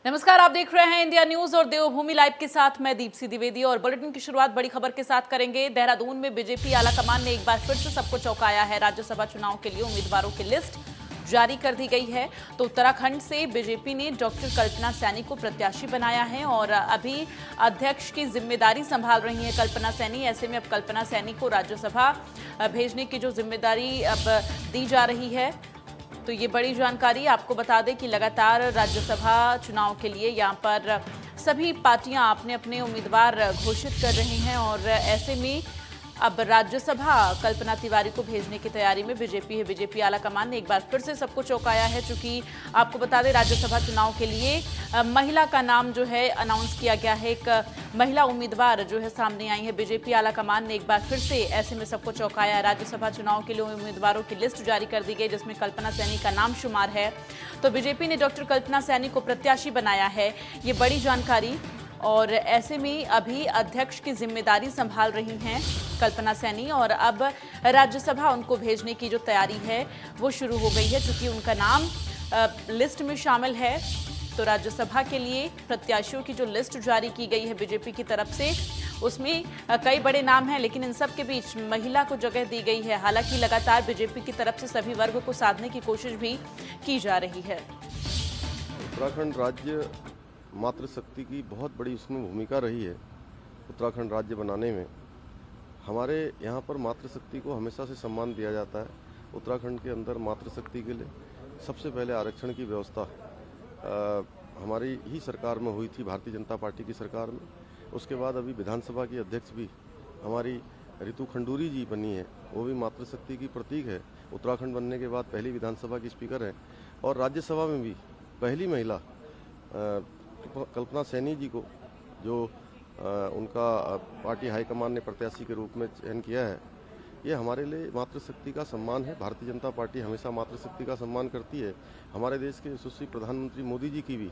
नमस्कार, आप देख रहे हैं इंडिया न्यूज और देवभूमि लाइव के साथ मैं दीप्ति द्विवेदी। और बुलेटिन की शुरुआत बड़ी खबर के साथ करेंगे। देहरादून में बीजेपी आलाकमान ने एक बार फिर से सबको चौंकाया है। राज्यसभा चुनाव के लिए उम्मीदवारों की लिस्ट जारी कर दी गई है। तो उत्तराखंड से बीजेपी ने डॉक्टर कल्पना सैनी को प्रत्याशी बनाया है और अभी अध्यक्ष की जिम्मेदारी संभाल रही है कल्पना सैनी। ऐसे में अब कल्पना सैनी को राज्यसभा भेजने की जो जिम्मेदारी अब दी जा रही है, तो ये बड़ी जानकारी। आपको बता दें कि लगातार राज्यसभा चुनाव के लिए यहाँ पर सभी पार्टियां अपने अपने उम्मीदवार घोषित कर रही हैं और ऐसे में अब राज्यसभा कल्पना तिवारी को भेजने की तैयारी में बीजेपी है। बीजेपी आलाकमान ने एक बार फिर से सबको चौंकाया है, चूंकि आपको बता दें राज्यसभा चुनाव के लिए महिला का नाम जो है अनाउंस किया गया है। एक महिला उम्मीदवार जो है सामने आई है। बीजेपी आलाकमान ने एक बार फिर से ऐसे में सबको चौंकाया है। राज्यसभा चुनाव के लिए उम्मीदवारों की लिस्ट जारी कर दी गई, जिसमें कल्पना सैनी का नाम शुमार है। तो बीजेपी ने डॉक्टर कल्पना सैनी को प्रत्याशी बनाया है, ये बड़ी जानकारी। और ऐसे में अभी अध्यक्ष की जिम्मेदारी संभाल रही हैं कल्पना सैनी और अब राज्यसभा उनको भेजने की जो तैयारी है वो शुरू हो गई है। चूंकि उनका नाम लिस्ट में शामिल है, तो राज्यसभा के लिए प्रत्याशियों की जो लिस्ट जारी की गई है बीजेपी की तरफ से, उसमें कई बड़े नाम हैं, लेकिन इन सब के बीच महिला को जगह दी गई है। हालांकि लगातार बीजेपी की तरफ से सभी वर्ग को साधने की कोशिश भी की जा रही है। उत्तराखंड राज्य मातृशक्ति की बहुत बड़ी उसमें भूमिका रही है। उत्तराखंड राज्य बनाने में हमारे यहाँ पर मातृशक्ति को हमेशा से सम्मान दिया जाता है। उत्तराखंड के अंदर मातृशक्ति के लिए सबसे पहले आरक्षण की व्यवस्था हमारी ही सरकार में हुई थी, भारतीय जनता पार्टी की सरकार में। उसके बाद अभी विधानसभा की अध्यक्ष भी हमारी रितु खंडूरी जी बनी है, वो भी मातृशक्ति की प्रतीक है। उत्तराखंड बनने के बाद पहली विधानसभा की स्पीकर है और राज्यसभा में भी पहली महिला कल्पना सैनी जी को जो उनका पार्टी हाईकमान ने प्रत्याशी के रूप में चयन किया है, ये हमारे लिए मातृशक्ति का सम्मान है। भारतीय जनता पार्टी हमेशा मातृशक्ति का सम्मान करती है। हमारे देश के यशस्वी प्रधानमंत्री मोदी जी की भी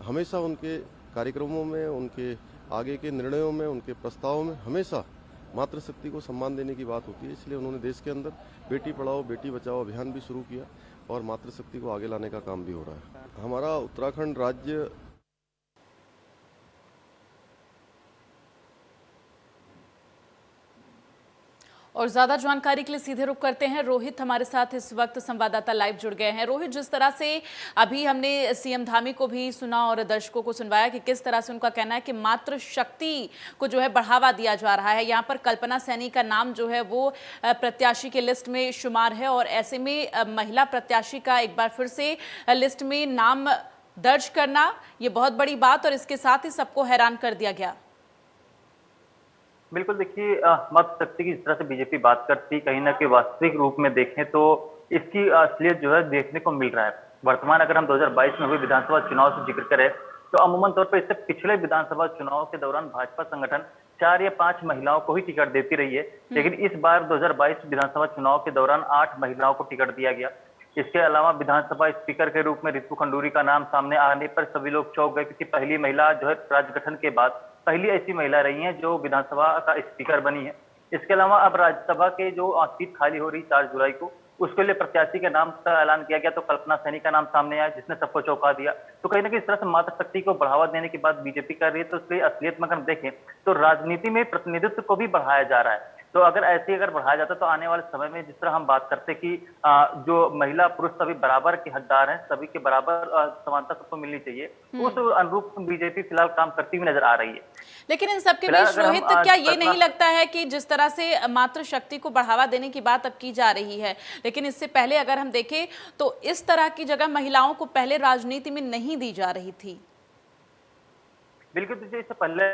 हमेशा उनके कार्यक्रमों में, उनके आगे के निर्णयों में, उनके प्रस्तावों में हमेशा मातृशक्ति को सम्मान देने की बात होती है। इसलिए उन्होंने देश के अंदर बेटी पढ़ाओ बेटी बचाओ अभियान भी शुरू किया और मातृशक्ति को आगे लाने का काम भी हो रहा है। हमारा उत्तराखंड राज्य और ज्यादा जानकारी के लिए सीधे रुख करते हैं। रोहित हमारे साथ इस वक्त संवाददाता लाइव जुड़ गए हैं। रोहित, जिस तरह से अभी हमने सीएम धामी को भी सुना और दर्शकों को सुनवाया कि किस तरह से उनका कहना है कि मातृशक्ति को जो है बढ़ावा दिया जा रहा है, यहाँ पर कल्पना सैनी का नाम जो है वो प्रत्याशी की लिस्ट में शुमार है और ऐसे में महिला प्रत्याशी का एक बार फिर से लिस्ट में नाम दर्ज करना ये बहुत बड़ी बात और इसके साथ ही सबको हैरान कर दिया गया। बिल्कुल, देखिए मातृशक्ति की जिस तरह से बीजेपी बात करती, कहीं ना कहीं वास्तविक रूप में देखें तो इसकी असलियत जो है देखने को मिल रहा है। वर्तमान अगर हम 2022 में हुए विधानसभा चुनाव से जिक्र करें तो अमूमन तौर पर इससे पिछले विधानसभा चुनाव के दौरान भाजपा संगठन 4 या 5 महिलाओं को ही टिकट देती रही है, लेकिन इस बार 2022 विधानसभा चुनाव के दौरान 8 महिलाओं को टिकट दिया गया। इसके अलावा विधानसभा स्पीकर के रूप में रितु खंडूरी का नाम सामने आने पर सभी लोग चौंक गए, क्योंकि पहली महिला जो है राज्य गठन के बाद पहली ऐसी महिला रही है जो विधानसभा का स्पीकर बनी है। इसके अलावा अब राज्यसभा के जो सीट खाली हो रही 4 जुलाई को, उसके लिए प्रत्याशी के नाम का ऐलान किया गया तो कल्पना सैनी का नाम सामने आया, जिसने सबको चौंका दिया। तो कहीं ना कहीं इस तरह से मातृशक्ति को बढ़ावा देने की बात बीजेपी कर रही है, तो इसलिए असलियत में अगर हम देखें तो राजनीति में प्रतिनिधित्व को भी बढ़ाया जा रहा है। तो अगर ऐसे अगर बढ़ाया जाता तो आने वाले समय में जिस तरह हम बात करते कि जो महिला पुरुष सभी बराबर के हकदार हैं, सभी के बराबर समानता सबको मिलनी चाहिए, उस अनुरूप बीजेपी फिलहाल काम करती हुई नजर आ रही है। लेकिन इन सबके बीच रोहित, क्या ये नहीं लगता है कि जिस तरह से मातृशक्ति को बढ़ावा देने की बात अब की जा रही है, लेकिन इससे पहले अगर हम देखें तो इस तरह की जगह महिलाओं को पहले राजनीति में नहीं दी जा रही थी? बिल्कुल, इससे पहले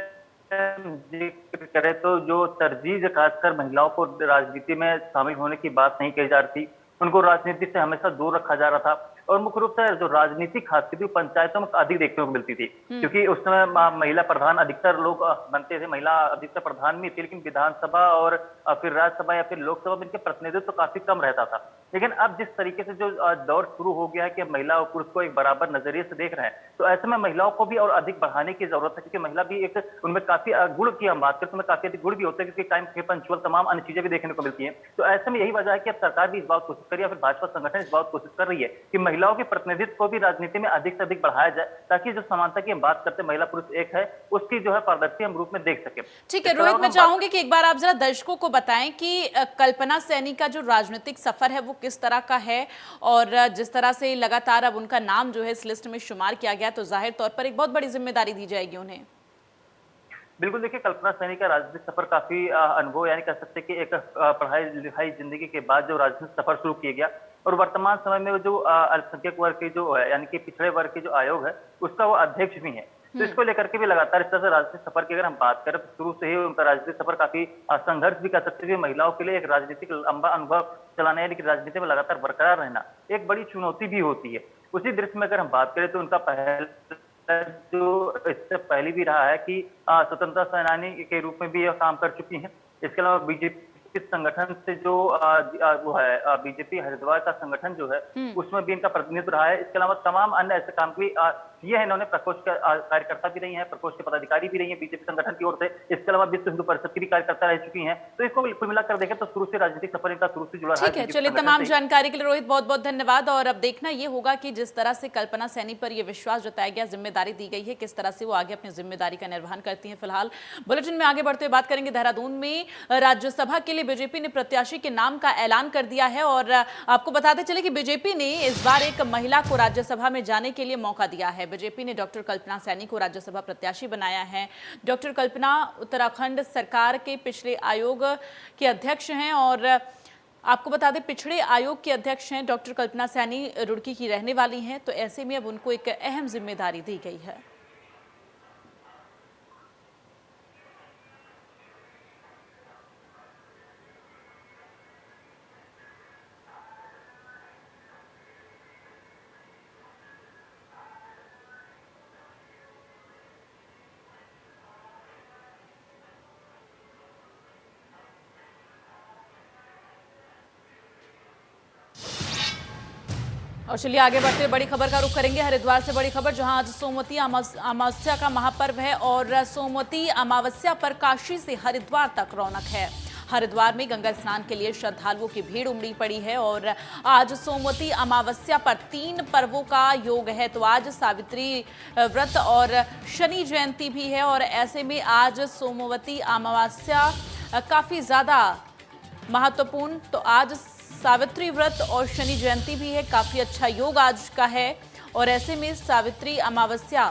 जिक्र करें तो जो तरजीह खासकर महिलाओं को राजनीति में शामिल होने की बात नहीं कही जा रही थी, उनको राजनीति से हमेशा दूर रखा जा रहा था और मुख्य रूप से जो राजनीति खास थी पंचायतों में अधिक देखने को मिलती थी, क्योंकि उस समय महिला प्रधान अधिकतर लोग बनते थे, महिला अधिकतर प्रधान भी थी, लेकिन विधानसभा और फिर राज्यसभा या फिर लोकसभा में इनके प्रतिनिधित्व तो काफी कम रहता था। लेकिन अब जिस तरीके से जो दौर शुरू हो गया है कि महिला और पुरुष को एक बराबर नजरिए से देख रहे हैं, तो ऐसे में महिलाओं को भी और अधिक बढ़ाने की जरूरत है, क्योंकि महिला भी एक उनमें काफी गुण की हम बात करते हैं, काफी अधिक गुण भी होते हैं, क्योंकि टाइम के पंचुअल तमाम अन्य चीजें भी देखने को मिलती है। तो ऐसे में यही वजह है कि अब सरकार भी इस बात कोशिश कर रही है, फिर भाजपा संगठन इस बात कोशिश कर रही है कि महिलाओं के प्रतिनिधित्व को भी राजनीति में अधिक से अधिक बढ़ाया जाए, ताकि जो समानता की हम बात करते हैं, महिला पुरुष एक है, उसकी जो है पारदर्शी हम रूप में देख सके। ठीक है रोहित, मैं चाहूंगी कि एक बार आप जरा दर्शकों को बताएं कि कल्पना सैनी का जो राजनीतिक सफर है वो किस तरह का है, और जिस तरह से लगातार अब उनका नाम जो है इस लिस्ट में शुमार किया गया, तो जाहिर तौर पर एक बहुत बड़ी जिम्मेदारी दी जाएगी उन्हें। बिल्कुल, देखिए कल्पना सैनी का राजनीतिक सफर काफी अनुभव, यानी कह सकते हैं कि एक पढ़ाई लिखाई जिंदगी के बाद जो राजनीतिक सफर शुरू किया गया, और वर्तमान समय में जो अल्पसंख्यक वर्ग के जो है, यानी कि पिछड़े वर्ग के जो आयोग है, उसका वो अध्यक्ष भी है। तो इसको लेकर के भी लगातार इस तरह से राजनीतिक सफर की अगर हम बात करें, तो शुरू से ही उनका राजनीतिक सफर काफी संघर्ष भी कर सकते हैं। महिलाओं के लिए एक राजनीतिक लंबा अनुभव चलाना, यानी कि राजनीति में लगातार बरकरार रहना एक बड़ी चुनौती भी होती है। उसी दृश्य में अगर हम बात करें तो उनका पहल जो इससे पहले भी रहा है कि स्वतंत्रता सेनानी के रूप में भी यह काम कर चुकी हैं। इसके अलावा बीजेपी संगठन से जो वो है बीजेपी हरिद्वार का संगठन जो है, उसमें भी इनका प्रतिनिधित्व रहा है। इसके अलावा तमाम अन्य ऐसे काम भी किए हैं इन्होंने। प्रकोष्ठ का कार्यकर्ता भी रही हैं, प्रकोष्ठ के पदाधिकारी भी रही हैं बीजेपी संगठन की ओर से। इसके अलावा विश्व हिंदू परिषद की भी कार्यकर्ता रह चुकी हैं। तो इसको कुल मिलाकर देखें तो शुरू से राजनीतिक सफर इनका शुरू से जुड़ा रहा है। ठीक है, चलिए तमाम जानकारी के लिए रोहित बहुत बहुत धन्यवाद। और अब देखना ये होगा कि जिस तरह से कल्पना सैनी पर यह विश्वास जताया गया, जिम्मेदारी दी गई है, किस तरह से वो आगे अपनी जिम्मेदारी का निर्वहन करती हैं। फिलहाल बुलेटिन में आगे बढ़ते हुए बात करेंगे देहरादून में राज्यसभा के लिए बीजेपी ने प्रत्याशी के नाम का ऐलान कर दिया है। और आपको बताते चले कि बीजेपी ने इस बार एक महिला को राज्यसभा में जाने के लिए मौका दिया है। बीजेपी ने डॉक्टर कल्पना सैनी को राज्यसभा प्रत्याशी बनाया है। डॉक्टर कल्पना उत्तराखंड सरकार के पिछड़े आयोग के अध्यक्ष हैं, और आपको बता दें पिछड़े आयोग के अध्यक्ष हैं डॉक्टर कल्पना सैनी, रुड़की की रहने वाली हैं। तो ऐसे में अब उनको एक अहम जिम्मेदारी दी गई है। और चलिए आगे बढ़ते हुए बड़ी खबर का रुख करेंगे हरिद्वार से। बड़ी खबर, जहां आज सोमवती अमावस्या का महापर्व है, और सोमवती अमावस्या पर काशी से हरिद्वार तक रौनक है। हरिद्वार में गंगा स्नान के लिए श्रद्धालुओं की भीड़ उमड़ी पड़ी है। और आज सोमवती अमावस्या पर 3 पर्वों का योग है। तो आज सावित्री व्रत और शनि जयंती भी है, और ऐसे में आज सोमवती अमावस्या काफी ज्यादा महत्वपूर्ण। तो आज सावित्री व्रत और शनि जयंती भी है, काफी अच्छा योग आज का है। और ऐसे में सावित्री अमावस्या,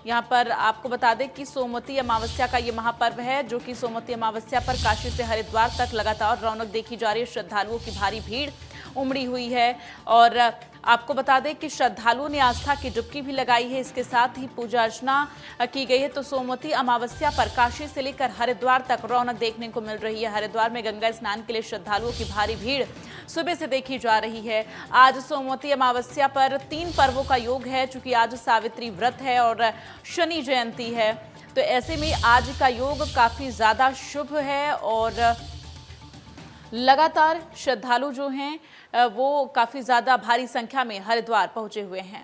यहाँ पर आपको बता दें कि सोमवती अमावस्या का ये महापर्व है, जो कि सोमवती अमावस्या पर काशी से हरिद्वार तक लगातार रौनक देखी जा रही है। श्रद्धालुओं की भारी भीड़ उमड़ी हुई है, और आपको बता दें कि श्रद्धालुओं ने आस्था की डुबकी भी लगाई है। इसके साथ ही पूजा अर्चना की गई है। तो सोमवती अमावस्या पर काशी से लेकर हरिद्वार तक रौनक देखने को मिल रही है। हरिद्वार में गंगा स्नान के लिए श्रद्धालुओं की भारी भीड़ सुबह से देखी जा रही है। आज सोमवती अमावस्या पर 3 पर्वों का योग है, चूंकि आज सावित्री व्रत है और शनि जयंती है। तो ऐसे में आज का योग काफी ज्यादा शुभ है, और लगातार श्रद्धालु जो हैं वो काफी ज्यादा भारी संख्या में हरिद्वार पहुंचे हुए हैं।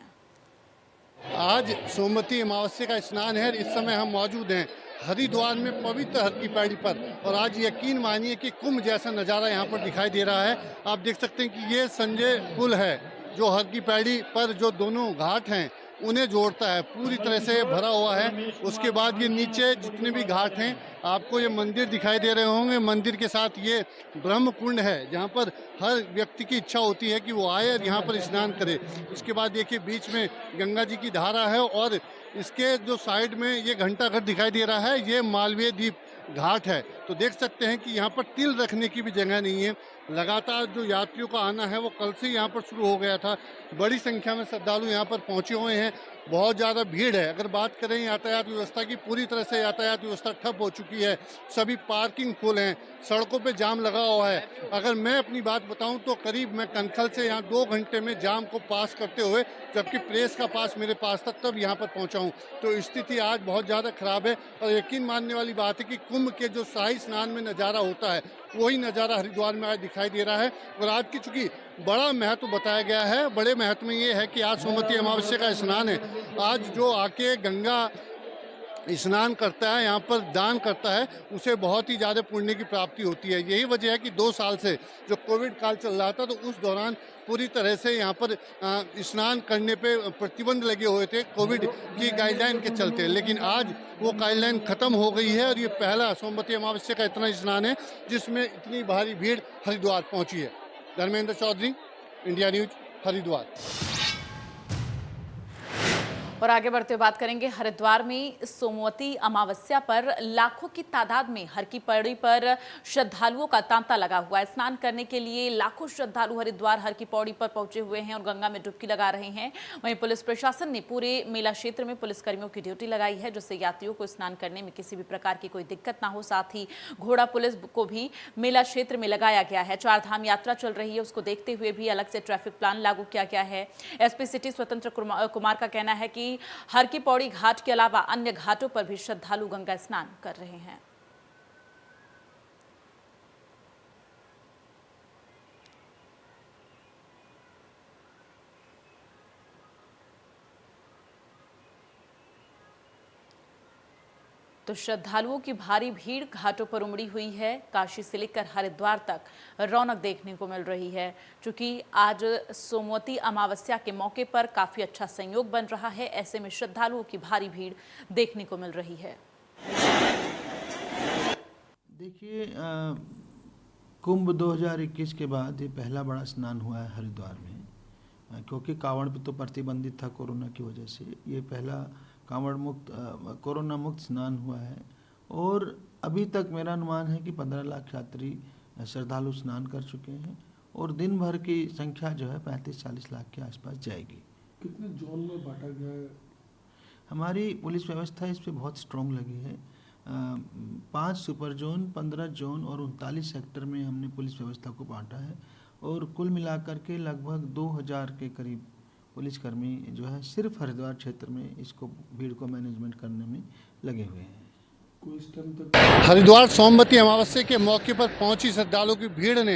आज सोमवती अमावस्या का स्नान है। इस समय हम मौजूद हैं हरिद्वार में पवित्र हर की पैड़ी पर, और आज यकीन मानिए कि कुंभ जैसा नज़ारा यहाँ पर दिखाई दे रहा है। आप देख सकते हैं कि ये संजय पुल है, जो हर की पैड़ी पर जो दोनों घाट हैं उन्हें जोड़ता है, पूरी तरह से भरा हुआ है। उसके बाद ये नीचे जितने भी घाट हैं, आपको ये मंदिर दिखाई दे रहे होंगे। मंदिर के साथ ये ब्रह्म कुंड है, जहाँ पर हर व्यक्ति की इच्छा होती है कि वो आए और यहाँ पर स्नान करे। उसके बाद देखिए बीच में गंगा जी की धारा है, और इसके जो साइड में ये घंटाघर दिखाई दे रहा है, ये मालवीय द्वीप घाट है। तो देख सकते हैं कि यहाँ पर तिल रखने की भी जगह नहीं है। लगातार जो यात्रियों का आना है वो कल से यहाँ पर शुरू हो गया था। बड़ी संख्या में श्रद्धालु यहाँ पर पहुँचे हुए हैं। बहुत ज़्यादा भीड़ है। अगर बात करें यातायात व्यवस्था की, पूरी तरह से यातायात व्यवस्था ठप हो चुकी है। सभी पार्किंग फुल हैं, सड़कों पे जाम लगा हुआ है। अगर मैं अपनी बात बताऊं तो करीब मैं कनखल से यहाँ 2 घंटे में जाम को पास करते हुए, जबकि प्रेस का पास मेरे पास था, तब यहाँ पर पहुँचा हूँ। तो स्थिति आज बहुत ज़्यादा खराब है, और यकीन मानने वाली बात है कि कुंभ के जो शाही स्नान में नज़ारा होता है, वही नज़ारा हरिद्वार में आज दिखाई दे रहा है। और आज की चूँकि बड़ा महत्व बताया गया है, बड़े महत्व में ये है कि आज सोमवती अमावस्या का स्नान है। आज जो आके गंगा स्नान करता है, यहाँ पर दान करता है, उसे बहुत ही ज़्यादा पुण्य की प्राप्ति होती है। यही वजह है कि 2 साल से जो कोविड काल चल रहा था, तो उस दौरान पूरी तरह से यहाँ पर स्नान करने पे प्रतिबंध लगे हुए थे कोविड की गाइडलाइन के चलते। लेकिन आज वो गाइडलाइन खत्म हो गई है और ये पहला सोमवती अमावस्या का इतना स्नान है जिसमें इतनी भारी भीड़ हरिद्वार पहुंची है। Dharmendra Chaudhary, India News, Haridwar. और आगे बढ़ते हुए बात करेंगे हरिद्वार में सोमवती अमावस्या पर लाखों की तादाद में हर की पौड़ी पर श्रद्धालुओं का तांता लगा हुआ है। स्नान करने के लिए लाखों श्रद्धालु हरिद्वार हर की पौड़ी पर पहुंचे हुए हैं और गंगा में डुबकी लगा रहे हैं। वहीं पुलिस प्रशासन ने पूरे मेला क्षेत्र में पुलिसकर्मियों की ड्यूटी लगाई है, जिससे यात्रियों को स्नान करने में किसी भी प्रकार की कोई दिक्कत ना हो। साथ ही घोड़ा पुलिस को भी मेला क्षेत्र में लगाया गया है। 4 धाम यात्रा चल रही है, उसको देखते हुए भी अलग से ट्रैफिक प्लान लागू किया गया है। एसपी सिटी स्वतंत्र कुमार का कहना है कि हर की पौड़ी घाट के अलावा अन्य घाटों पर भी श्रद्धालु गंगा स्नान कर रहे हैं। तो श्रद्धालुओं की भारी भीड़ घाटों पर उमड़ी हुई है। काशी से लेकर हरिद्वार तक रौनक देखने को मिल रही है। चूंकि आज सोमवती अमावस्या के मौके पर काफी अच्छा संयोग बन रहा है, ऐसे में श्रद्धालुओं की भारी भीड़ देखने को मिल रही है। देखिए, कुंभ 2021 के बाद ये पहला बड़ा स्नान हुआ है हरिद्वार में, क्योंकि कांवड़ पे तो प्रतिबंधित था कोरोना की वजह से। ये पहला कांवड़ मुक्त कोरोना मुक्त स्नान हुआ है और अभी तक मेरा अनुमान है कि 15 लाख यात्री श्रद्धालु स्नान कर चुके हैं और दिन भर की संख्या जो है 35-40 लाख के आसपास जाएगी। कितने जोन में बांटा गया है? हमारी पुलिस व्यवस्था इस पे बहुत स्ट्रॉन्ग लगी है। 5 सुपर जोन, 15 जोन और 39 सेक्टर में हमने पुलिस व्यवस्था को बांटा है और कुल मिलाकर के लगभग 2000 के करीब पुलिसकर्मी जो है सिर्फ हरिद्वार क्षेत्र में इसको भीड़ को मैनेजमेंट करने में लगे हुए हैं। कोई इस टाइम तक हरिद्वार सोमवती अमावस्या के मौके पर पहुंची श्रद्धालुओं की भीड़ ने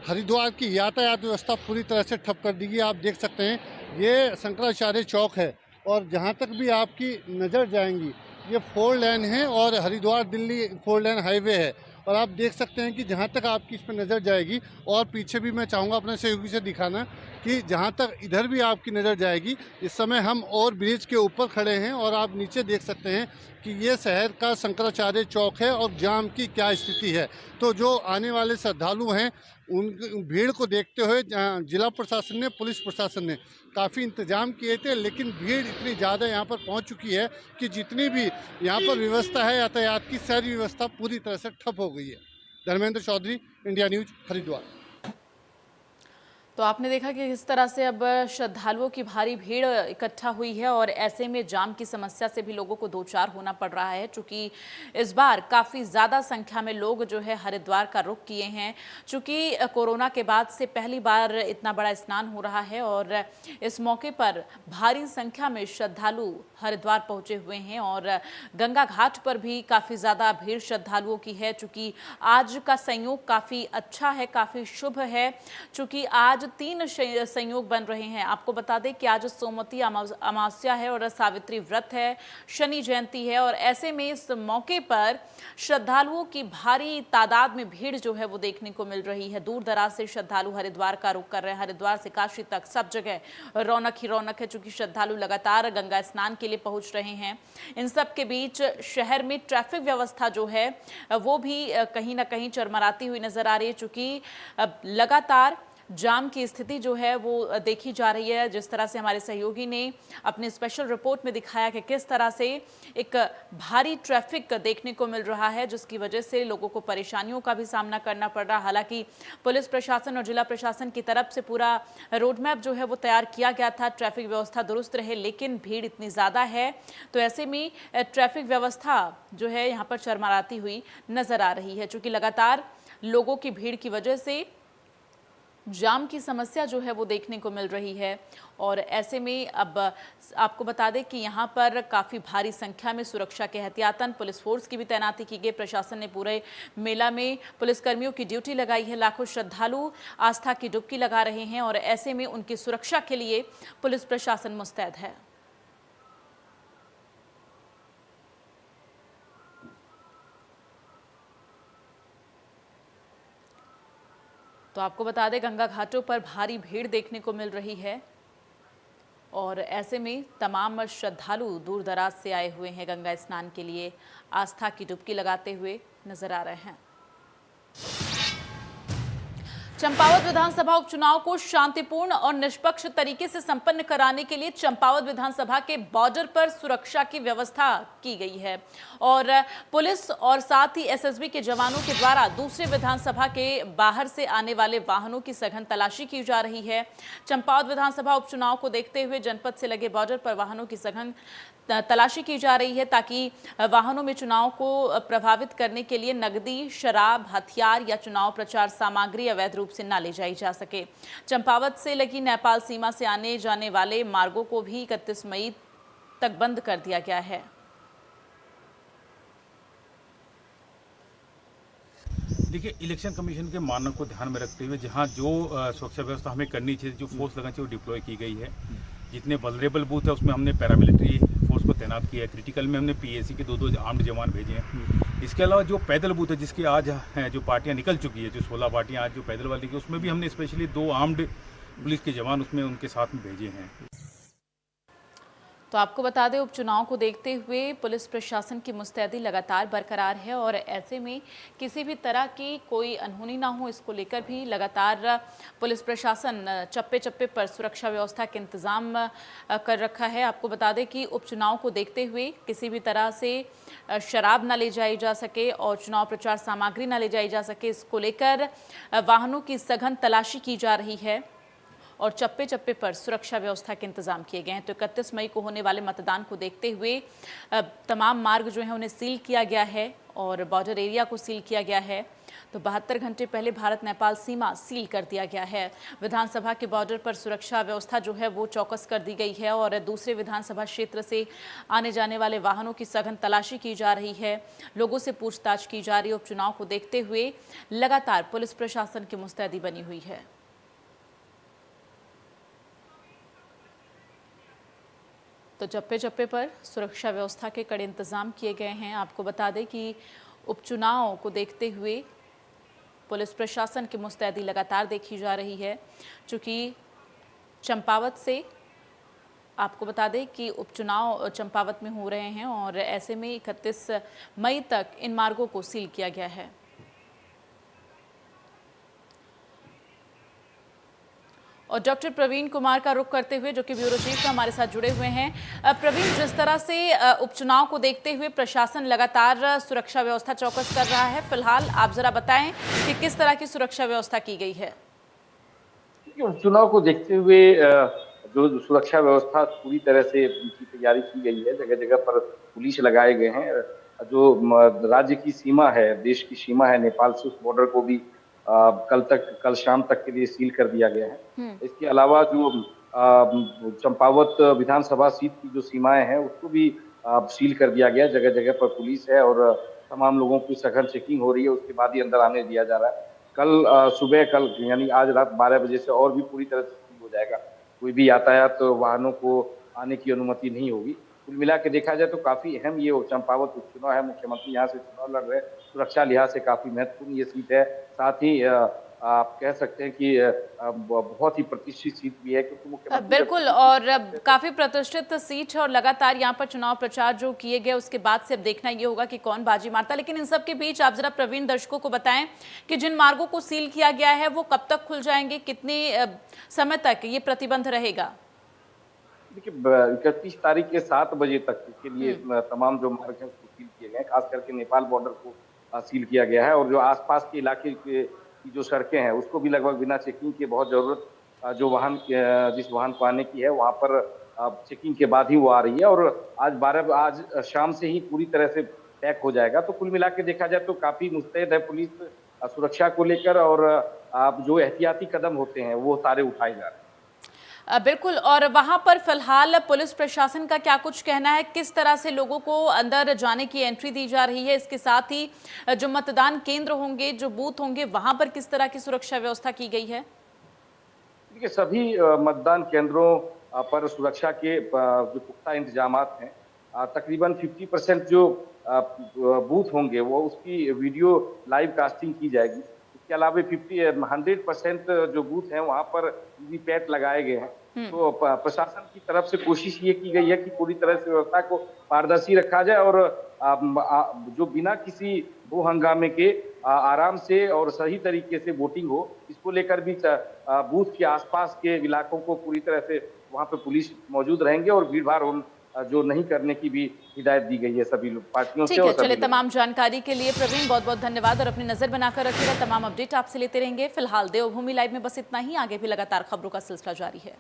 हरिद्वार की यातायात व्यवस्था पूरी तरह से ठप कर दी है। आप देख सकते हैं, ये शंकराचार्य चौक है और जहां तक भी आपकी नज़र जाएंगी ये 4 लेन है और हरिद्वार दिल्ली 4 लेन हाईवे है। और आप देख सकते हैं कि जहां तक आपकी इस पर नज़र जाएगी, और पीछे भी मैं चाहूँगा अपने सहयोगी से दिखाना कि जहां तक इधर भी आपकी नज़र जाएगी, इस समय हम और ब्रिज के ऊपर खड़े हैं और आप नीचे देख सकते हैं कि ये शहर का शंकराचार्य चौक है और जाम की क्या स्थिति है। तो जो आने वाले श्रद्धालु हैं उन भीड़ को देखते हुए जिला प्रशासन ने, पुलिस प्रशासन ने काफ़ी इंतजाम किए थे, लेकिन भीड़ इतनी ज़्यादा यहाँ पर पहुँच चुकी है कि जितनी भी यहाँ पर व्यवस्था है यातायात की, सारी व्यवस्था पूरी तरह से ठप हो गई है। Dharmendra Chaudhary, India News, Haridwar. तो आपने देखा कि किस तरह से अब श्रद्धालुओं की भारी भीड़ इकट्ठा हुई है और ऐसे में जाम की समस्या से भी लोगों को दो चार होना पड़ रहा है, चूंकि इस बार काफ़ी ज़्यादा संख्या में लोग जो है हरिद्वार का रुख किए हैं। चूंकि कोरोना के बाद से पहली बार इतना बड़ा स्नान हो रहा है और इस मौके पर भारी संख्या में श्रद्धालु हरिद्वार पहुंचे हुए हैं और गंगा घाट पर भी काफ़ी ज़्यादा भीड़ श्रद्धालुओं की है। चूँकि आज का संयोग काफ़ी अच्छा है, काफ़ी शुभ है, चूँकि आज 3 संयोग बन रहे हैं। आपको बता दें कि आज सोमवती अमावस्या है और सावित्री व्रत है, शनि जयंती है और ऐसे में इस मौके पर श्रद्धालुओं की भारी तादाद में भीड़ जो है वो देखने को मिल रही है। दूर दराज से श्रद्धालु हरिद्वार का रुख कर रहे हैं। हरिद्वार से काशी तक सब जगह रौनक ही रौनक है, चूंकि श्रद्धालु लगातार गंगा स्नान के लिए पहुंच रहे हैं। इन सब के बीच शहर में ट्रैफिक व्यवस्था जो है वो भी कहीं ना कहीं चरमराती हुई नजर आ रही है, चूंकि लगातार जाम की स्थिति जो है वो देखी जा रही है। जिस तरह से हमारे सहयोगी ने अपने स्पेशल रिपोर्ट में दिखाया कि किस तरह से एक भारी ट्रैफिक देखने को मिल रहा है, जिसकी वजह से लोगों को परेशानियों का भी सामना करना पड़ रहा है। हालांकि पुलिस प्रशासन और जिला प्रशासन की तरफ से पूरा रोड मैप जो है वो तैयार किया गया था, ट्रैफिक व्यवस्था दुरुस्त रहे, लेकिन भीड़ इतनी ज़्यादा है तो ऐसे में ट्रैफिक व्यवस्था जो है यहाँ पर चरमराती हुई नजर आ रही है। चूँकि लगातार लोगों की भीड़ की वजह से जाम की समस्या जो है वो देखने को मिल रही है और ऐसे में अब आपको बता दें कि यहाँ पर काफ़ी भारी संख्या में सुरक्षा के एहतियातन पुलिस फोर्स की भी तैनाती की गई। प्रशासन ने पूरे मेला में पुलिसकर्मियों की ड्यूटी लगाई है। लाखों श्रद्धालु आस्था की डुबकी लगा रहे हैं और ऐसे में उनकी सुरक्षा के लिए पुलिस प्रशासन मुस्तैद है। तो आपको बता दें, गंगा घाटों पर भारी भीड़ देखने को मिल रही है और ऐसे में तमाम श्रद्धालु दूर दराज से आए हुए हैं गंगा स्नान के लिए, आस्था की डुबकी लगाते हुए नजर आ रहे हैं। चंपावत विधानसभा उपचुनाव को शांतिपूर्ण और निष्पक्ष तरीके से संपन्न कराने के लिए चंपावत विधानसभा के बॉर्डर पर सुरक्षा की व्यवस्था की गई है और पुलिस और साथ ही एसएसबी के जवानों के द्वारा दूसरे विधानसभा के बाहर से आने वाले वाहनों की सघन तलाशी की जा रही है। चंपावत विधानसभा उपचुनाव को देखते हुए जनपद से लगे बॉर्डर पर वाहनों की सघन तलाशी की जा रही है ताकि वाहनों में चुनाव को प्रभावित करने के लिए नकदी, शराब, हथियार या चुनाव प्रचार सामग्री अवैध रूप से न ले जाई जा सके। चंपावत से लगी नेपाल सीमा से आने जाने वाले मार्गों को भी 31 मई तक बंद कर दिया गया है। देखिए, इलेक्शन कमीशन के मानक को ध्यान में रखते हुए जहां जो सुरक्षा व्यवस्था हमें करनी चाहिए, जो फोर्स लगानी चाहिए, वो डिप्लॉय की गई है। जितने वल्नरेबल बूथ है उसमें हमने पैरामिलिट्री फोर्स को तैनात किया है। क्रिटिकल में हमने पीएसी के दो आर्म्ड जवान भेजे हैं। इसके अलावा जो पैदल बूथ है, जिसके आज जो पार्टियां निकल चुकी है, जो 16 पार्टियां आज जो पैदल वाली की, उसमें भी हमने स्पेशली 2 आर्म्ड पुलिस के जवान उसमें उनके साथ में भेजे हैं। तो आपको बता दें, उपचुनाव को देखते हुए पुलिस प्रशासन की मुस्तैदी लगातार बरकरार है और ऐसे में किसी भी तरह की कोई अनहोनी ना हो, इसको लेकर भी लगातार पुलिस प्रशासन चप्पे चप्पे पर सुरक्षा व्यवस्था के इंतजाम कर रखा है। आपको बता दें कि उपचुनाव को देखते हुए किसी भी तरह से शराब ना ले जाई जा सके और चुनाव प्रचार सामग्री ना ले जाई जा सके, इसको लेकर वाहनों की सघन तलाशी की जा रही है और चप्पे चप्पे पर सुरक्षा व्यवस्था के इंतजाम किए गए हैं। तो 31 मई को होने वाले मतदान को देखते हुए तमाम मार्ग जो हैं उन्हें सील किया गया है और बॉर्डर एरिया को सील किया गया है। तो 72 घंटे पहले भारत नेपाल सीमा सील कर दिया गया है। विधानसभा के बॉर्डर पर सुरक्षा व्यवस्था जो है वो चौकस कर दी गई है और दूसरे विधानसभा क्षेत्र से आने जाने वाले वाहनों की सघन तलाशी की जा रही है, लोगों से पूछताछ की जा रही है। उपचुनाव को देखते हुए लगातार पुलिस प्रशासन की मुस्तैदी बनी हुई है। तो चप्पे चप्पे पर सुरक्षा व्यवस्था के कड़े इंतजाम किए गए हैं। आपको बता दें कि उपचुनाव को देखते हुए पुलिस प्रशासन की मुस्तैदी लगातार देखी जा रही है। चूँकि चंपावत से आपको बता दें कि उपचुनाव चंपावत में हो रहे हैं और ऐसे में 31 मई तक इन मार्गों को सील किया गया है। और डॉक्टर प्रवीण कुमार का रुख करते हुए, जो कि ब्यूरो चीफ हमारे साथ जुड़े हुए हैं। प्रवीण, जिस तरह से उपचुनाव को देखते हुए प्रशासन लगातार सुरक्षा व्यवस्था चौकस कर रहा है, फिलहाल आप जरा बताएं कि किस तरह की सुरक्षा व्यवस्था की गई है। उपचुनाव को देखते हुए जो सुरक्षा व्यवस्था पूरी तरह से की तैयारी की गई है। जगह जगह पर पुलिस लगाए गए हैं। जो राज्य की सीमा है, देश की सीमा है नेपाल से, उस बॉर्डर को भी कल शाम तक के लिए सील कर दिया गया है। इसके अलावा जो चंपावत विधानसभा सीट की जो सीमाएं हैं उसको भी सील कर दिया गया। जगह जगह पर पुलिस है और तमाम लोगों की सघन चेकिंग हो रही है, उसके बाद ही अंदर आने दिया जा रहा है। कल यानी आज रात 12 बजे से और भी पूरी तरह से सील हो जाएगा। कोई भी यातायात वाहनों को आने की अनुमति नहीं होगी। कुल मिला के देखा जाए तो काफी अहम ये चंपावत उपचुनाव है। मुख्यमंत्री यहाँ से चुनाव लड़ रहे हैं। सुरक्षा लिहाज से काफी महत्वपूर्ण ये सीट है। साथ ही आप कह सकते हैं कि बहुत ही प्रतिष्ठित सीट भी है, क्योंकि मुख्यमंत्री बिल्कुल, और काफी प्रतिष्ठित सीट है और लगातार यहाँ पर चुनाव प्रचार जो किए गए उसके बाद से अब देखना ये होगा कि कौन बाजी मारता। लेकिन इन सब के बीच आप जरा प्रवीण दर्शकों को बताएं कि जिन मार्गों को सील किया गया है वो कब तक खुल जाएंगे, कितने समय तक ये प्रतिबंध रहेगा? देखिए, 31 तारीख के 7 बजे तक के लिए तमाम जो मार्ग है उसको सील किए गए। खास करके नेपाल बॉर्डर को सील किया गया है और जो आसपास के इलाके की जो सड़कें हैं उसको भी लगभग बिना चेकिंग के, बहुत जरूरत जो जिस वाहन को आने की है वहां पर चेकिंग के बाद ही वो आ रही है और आज शाम से ही पूरी तरह से पैक हो जाएगा। तो कुल मिला के देखा जाए तो काफी मुस्तैद है पुलिस सुरक्षा को लेकर और जो एहतियाती कदम होते हैं वो सारे उठाए जा रहे हैं। बिल्कुल, और वहां पर फिलहाल पुलिस प्रशासन का क्या कुछ कहना है, किस तरह से लोगों को अंदर जाने की एंट्री दी जा रही है? इसके साथ ही जो मतदान केंद्र होंगे, जो बूथ होंगे, वहां पर किस तरह की सुरक्षा व्यवस्था की गई है? देखिए, सभी मतदान केंद्रों पर सुरक्षा के जो पुख्ता इंतजाम हैं। तकरीबन 50% जो बूथ होंगे वो उसकी वीडियो लाइव कास्टिंग की जाएगी। इसके इसके अलावा 100% जो बूथ हैं वहां पर वीवीपैट लगाए गए हैं। तो प्रशासन की तरफ से कोशिश ये की गई है कि पूरी तरह से व्यवस्था को पारदर्शी रखा जाए और जो बिना किसी भू हंगामे के आराम से और सही तरीके से वोटिंग हो, इसको लेकर भी बूथ के आसपास के इलाकों को पूरी तरह से वहां पे पुलिस मौजूद रहेंगे और भीड़ भाड़ जो नहीं करने की भी हिदायत दी गई है सभी पार्टियों से। ठीक है, चलिए तमाम जानकारी के लिए प्रवीण बहुत बहुत धन्यवाद और अपनी नजर बनाकर रखिएगा। तमाम अपडेट आपसे लेते रहेंगे। फिलहाल देवभूमि लाइव में बस इतना ही, आगे भी लगातार खबरों का सिलसिला जारी है।